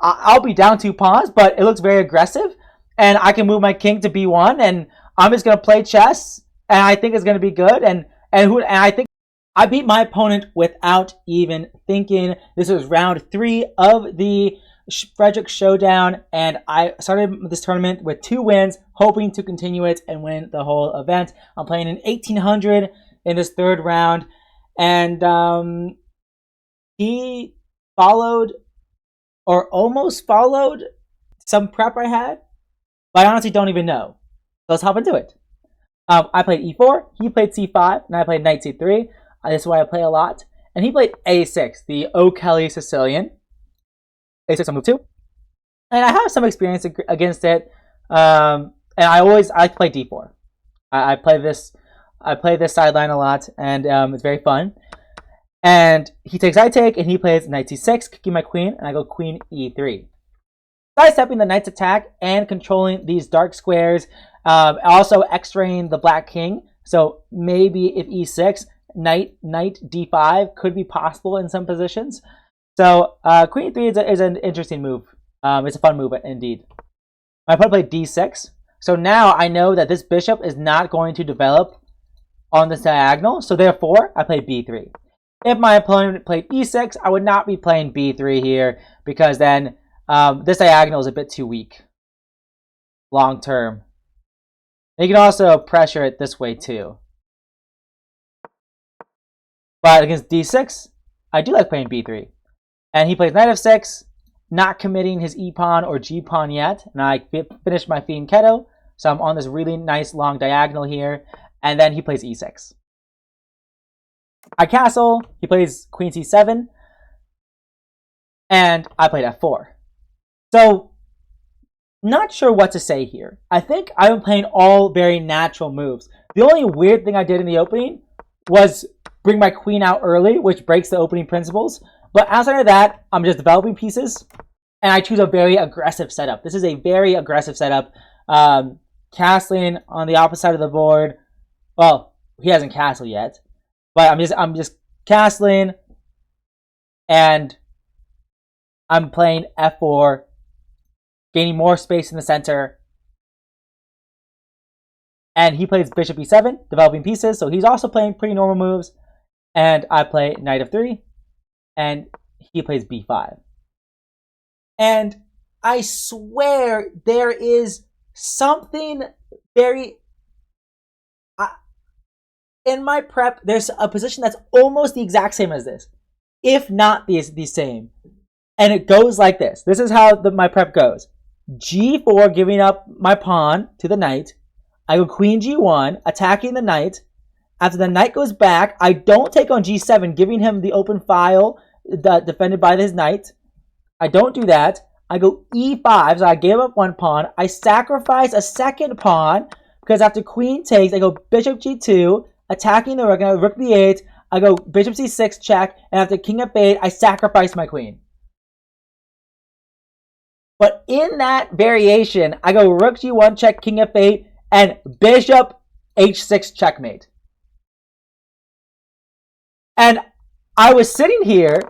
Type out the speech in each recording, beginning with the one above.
I'll be down 2 pawns, but it looks very aggressive, and I can move my king to b1, and I'm just gonna play chess, and I think it's gonna be good, and I think I beat my opponent without even thinking. This was round 3 of the Frederick Showdown, and I started this tournament with 2 wins, hoping to continue it and win the whole event. I'm playing in 1800 in this 3rd round, and he followed, or almost followed, some prep I had, but I honestly don't even know. So let's hop into it. I played e4, he played c5, and I played knight c3. This is why I play a lot. And he played a6, the O'Kelly Sicilian. a6 on move 2. And I have some experience against it. And I like to play d4. I play this sideline a lot, and it's very fun. And he takes I take, and he plays knight c6, kicking my queen, and I go queen e3. Sidestepping the knight's attack and controlling these dark squares. Also x-raying the black king. So maybe if e6, knight d5 could be possible in some positions. So queen e3 is an interesting move. It's a fun move indeed. My opponent played d6. So now I know that this bishop is not going to develop on this diagonal. So therefore, I play b3. If my opponent played e6, I would not be playing b3 here, because then this diagonal is a bit too weak long term. And you can also pressure it this way too. But against d6, I do like playing b3. And he plays knight f6, not committing his e-pawn or g-pawn yet. And I finished my fianchetto, so I'm on this really nice long diagonal here. And then he plays e6. I castle, he plays queen c7, and I played f4. So, not sure what to say here. I think I'm playing all very natural moves. The only weird thing I did in the opening was bring my queen out early, which breaks the opening principles. But outside of that, I'm just developing pieces, and I choose a very aggressive setup. This is a very aggressive setup. Castling on the opposite side of the board. Well, he hasn't castled yet, but I'm just castling, and I'm playing f4, gaining more space in the center. And he plays bishop e7, developing pieces, so he's also playing pretty normal moves. And I play knight f3, and he plays b5. And I swear there is something very... in my prep, there's a position that's almost the exact same as this, if not the same. And it goes like this. This is how my prep goes. g4, giving up my pawn to the knight. I go queen g1, attacking the knight. After the knight goes back, I don't take on g7, giving him the open file defended by his knight. I don't do that. I go e5, so I gave up one pawn. I sacrifice a second pawn, because after queen takes, I go bishop g2, attacking the rook, and I go rook b8. I go bishop c6 check, and after king f8, I sacrifice my queen. But in that variation, I go rook g1 check, king f8, and bishop h6 checkmate. And I was sitting here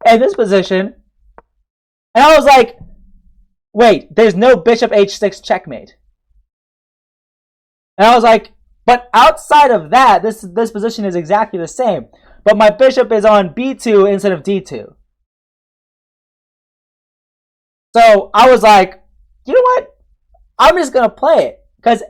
in this position, and I was like, wait, there's no bishop h6 checkmate. And I was like, but outside of that, this position is exactly the same. But my bishop is on b2 instead of d2. So I was like, you know what? I'm just going to play it. Because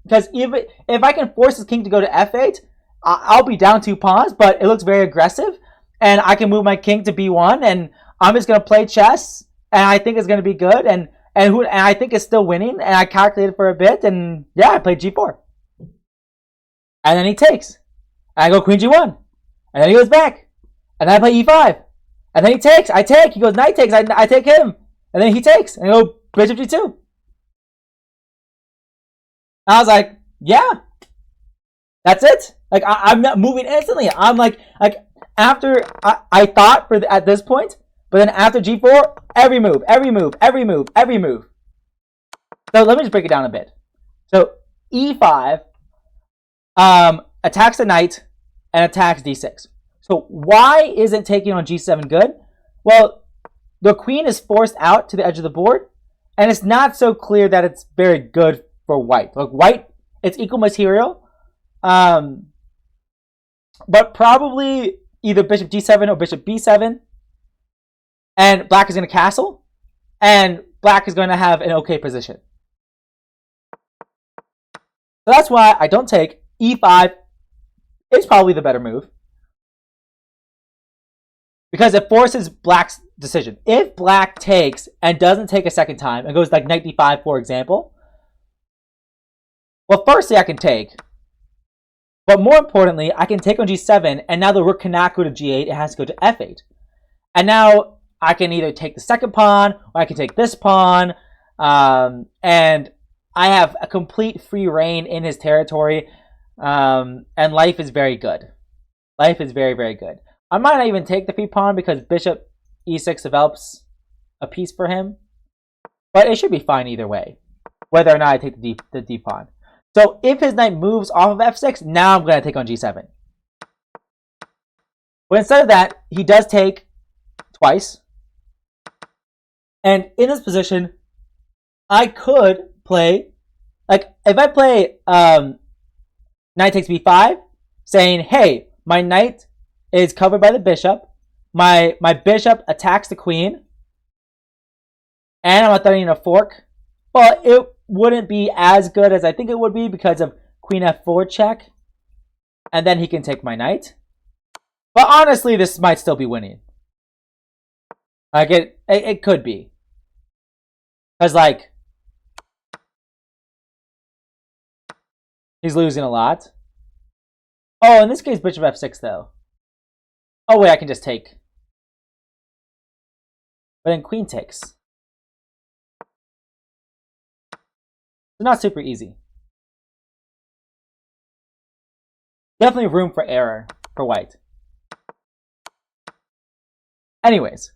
if I can force this king to go to f8, I'll be down 2 pawns, but it looks very aggressive. And I can move my king to b1, and I'm just going to play chess. And I think it's going to be good. And I think it's still winning. And I calculated for a bit, and yeah, I played g4. And then he takes. And I go queen g1. And then he goes back. And then I play e5. And then he takes. I take. He goes knight takes. I take him. And then he takes. And I go bishop g2. I was like, yeah, that's it. Like I'm not moving instantly. I'm like after I thought at this point, but then after g4, every move. So let me just break it down a bit. So e5 attacks the knight and attacks d6. So why isn't taking on g7 good? Well, the queen is forced out to the edge of the board, and it's not so clear that it's very good for white. Like white, it's equal material, but probably either bishop g7 or bishop b7, and black is going to castle, and black is going to have an okay position. So that's why I don't take. E5 is probably the better move, because it forces black's decision. If black takes and doesn't take a second time and goes like knight d5, for example, well, firstly, I can take. But more importantly, I can take on g7, and now the rook cannot go to g8. It has to go to f8. And now I can either take the second pawn, or I can take this pawn, and I have a complete free reign in his territory, and life is very good. Life is very, very good. I might not even take the free pawn because bishop e6 develops a piece for him, but it should be fine either way, whether or not I take the d pawn. So if his knight moves off of f6, now I'm going to take on g7. But instead of that, he does take twice. And in this position, I could play, like, if I play knight takes b5, saying, hey, my knight is covered by the bishop, my bishop attacks the queen, and I'm threatening a fork. Well, it wouldn't be as good as I think it would be because of queen f4 check, and then he can take my knight. But honestly, this might still be winning. Like it could be, because like he's losing a lot. Oh, in this case, bishop f6 though. Oh wait, I can just take. But then queen takes. So not super easy. Definitely room for error for white. Anyways.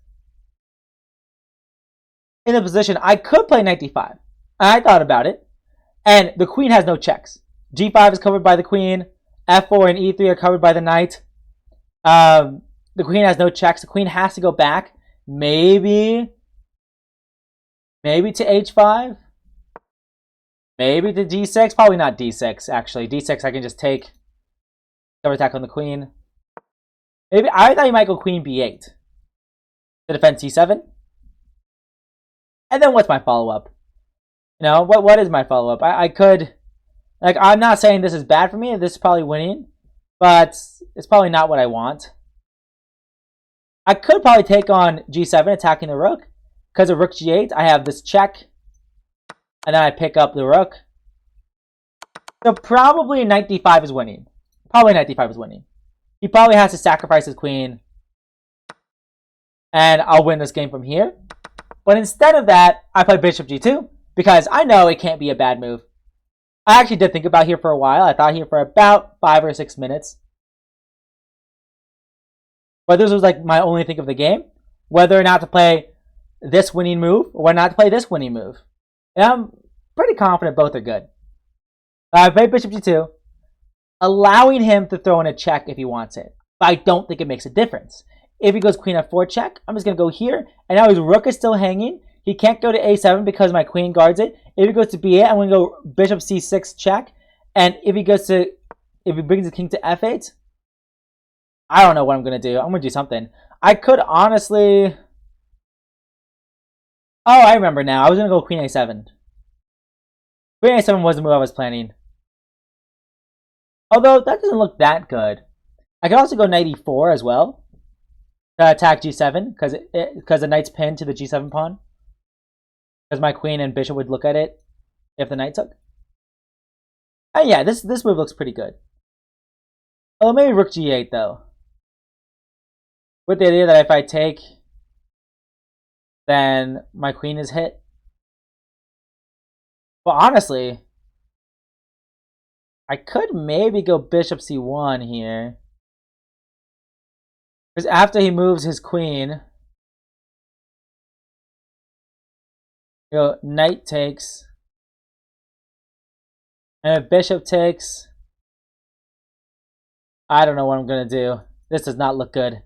In the position, I could play knight d5. I thought about it. And the queen has no checks. g5 is covered by the queen. f4 and e3 are covered by the knight. The queen has no checks. The queen has to go back. Maybe to h5. Maybe to d6. Probably not d6, actually. d6 I can just take. Cover attack on the queen. Maybe I thought he might go queen b8 to defend c7. And then what's my follow-up? You know, what is my follow-up? I could, like, I'm not saying this is bad for me. This is probably winning, but it's probably not what I want. I could probably take on g7, attacking the rook, because of rook g8. I have this check, and then I pick up the rook. So probably knight d5 is winning. Probably knight d5 is winning. He probably has to sacrifice his queen, and I'll win this game from here. But instead of that, I play bishop g2, because I know it can't be a bad move. I actually did think about here for a while. I thought here for about 5 or 6 minutes. But this was like my only think of the game. Whether or not to play this winning move, or whether or not to play this winning move. And I'm pretty confident both are good. I played bishop g2, allowing him to throw in a check if he wants it. But I don't think it makes a difference. If he goes queen f4 check, I'm just going to go here. And now his rook is still hanging. He can't go to a7 because my queen guards it. If he goes to b8, I'm going to go bishop c6 check. And if he brings the king to f8, I don't know what I'm going to do. I'm going to do something. I could honestly... Oh, I remember now. I was going to go queen a7. Queen a7 was the move I was planning. Although, that doesn't look that good. I could also go knight e4 as well. To attack g7, because the knight's pinned to the g7 pawn. Because my queen and bishop would look at it if the knight took. And yeah, this move looks pretty good. Oh, maybe rook g8 though. With the idea that if I take, then my queen is hit. But honestly, I could maybe go bishop c1 here. Because after he moves his queen, you know, knight takes, and if bishop takes, I don't know what I'm going to do. This does not look good.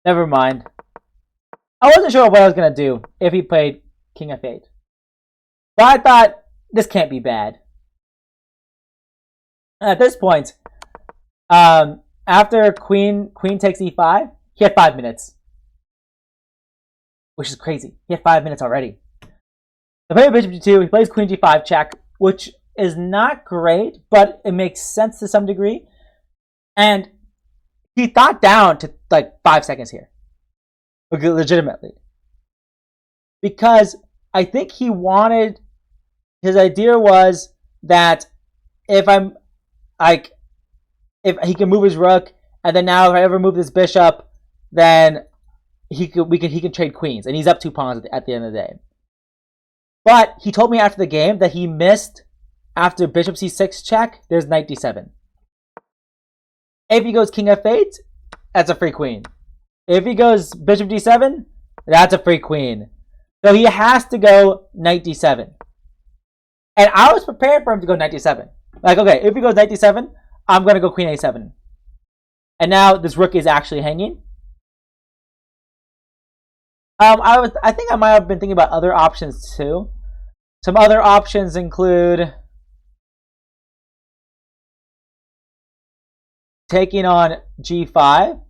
Never mind. I wasn't sure what I was going to do if he played king f8. But I thought, this can't be bad. And at this point, after queen takes e5, he had 5 minutes. Which is crazy. He had 5 minutes already. So playing bishop g2, he plays queen g5 check, which is not great, but it makes sense to some degree. And he thought down to like 5 seconds here. Legitimately. Because I think he wanted, his idea was that if he can move his rook, and then now if I ever move this bishop, then he can trade queens, and he's up 2 pawns at the end of the day. But he told me after the game that he missed after bishop c6 check, there's knight d7. If he goes king f8, that's a free queen. If he goes bishop d7, that's a free queen. So he has to go knight d7. And I was prepared for him to go knight d7. Like, okay, if he goes knight d7, I'm going to go queen a7. And now this rook is actually hanging. I think I might have been thinking about other options too. Some other options include taking on g5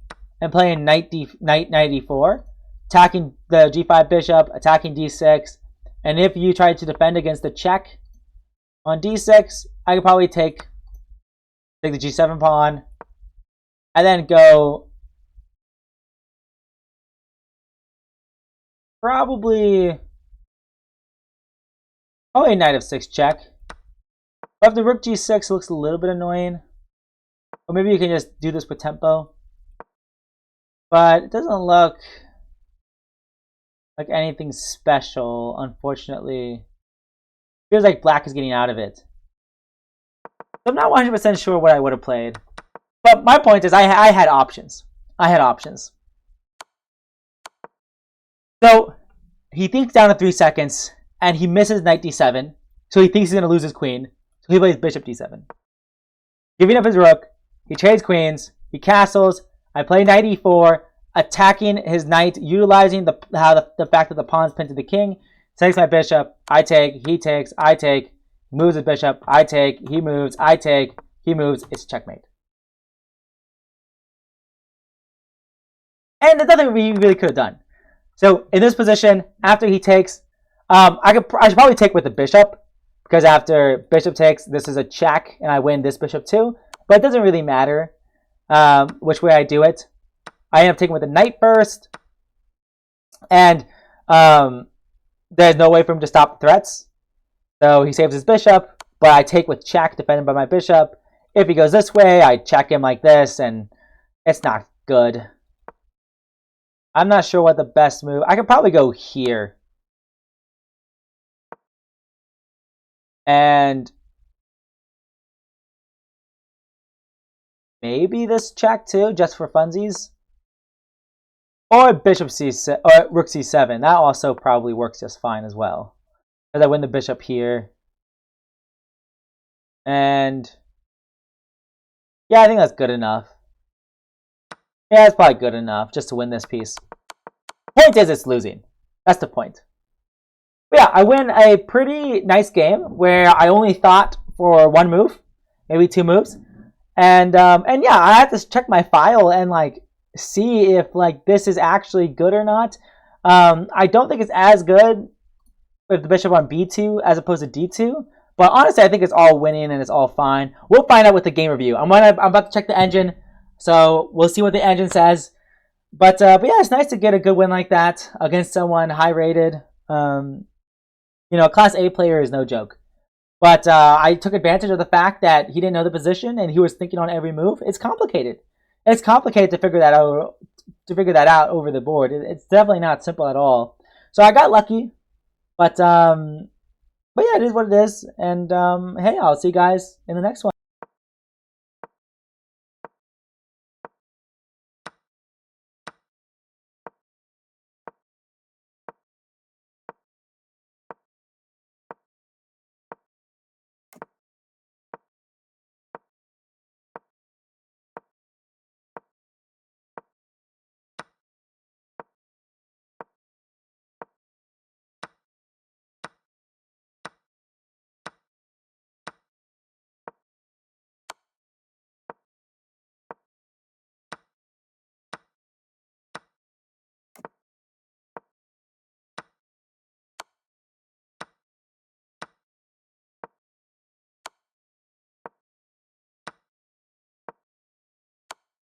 and playing knight e4, attacking the g5 bishop, attacking d6, and if you try to defend against the check on d6, I could probably take the g7 pawn, and then go probably knight f6 check. But if the rook g6 looks a little bit annoying, or maybe you can just do this with tempo. But it doesn't look like anything special, unfortunately. Feels like black is getting out of it. So I'm not 100% sure what I would have played. But my point is I had options. I had options. So he thinks down to 3 seconds, and he misses knight d7. So he thinks he's going to lose his queen. So he plays bishop d7. Giving up his rook. He trades queens. He castles. I play knight e4, attacking his knight, utilizing the fact that the pawn's pinned to the king. Takes my bishop. I take. He takes. I take. Moves his bishop. I take. He moves. I take. He moves. It's checkmate. And there's nothing we really could have done. So in this position, after he takes, I should probably take with the bishop, because after bishop takes, this is a check, and I win this bishop too. But it doesn't really matter which way I do it. I end up taking with the knight first, and there's no way for him to stop the threats. So he saves his bishop, but I take with check, defended by my bishop. If he goes this way, I check him like this, and it's not good. I'm not sure what the best move. I could probably go here. And maybe this check too, just for funsies. Or bishop c7, or rook c7. That also probably works just fine as well, because I win the bishop here. And yeah, I think that's good enough. Yeah, it's probably good enough just to win this piece. Point is, it's losing. That's the point. But yeah, I win a pretty nice game where I only thought for 1 move, maybe 2 moves, and yeah, I had to check my file and like see if like this is actually good or not. I don't think it's as good with the bishop on b2 as opposed to d2, but honestly, I think it's all winning and it's all fine. We'll find out with the game review. I'm about to check the engine, so we'll see what the engine says. But yeah, it's nice to get a good win like that against someone high rated. You know, a Class A player is no joke. But I took advantage of the fact that he didn't know the position and he was thinking on every move. It's complicated. It's complicated to figure that out over the board. It's definitely not simple at all. So I got lucky, but yeah, it is what it is. And hey, I'll see you guys in the next one.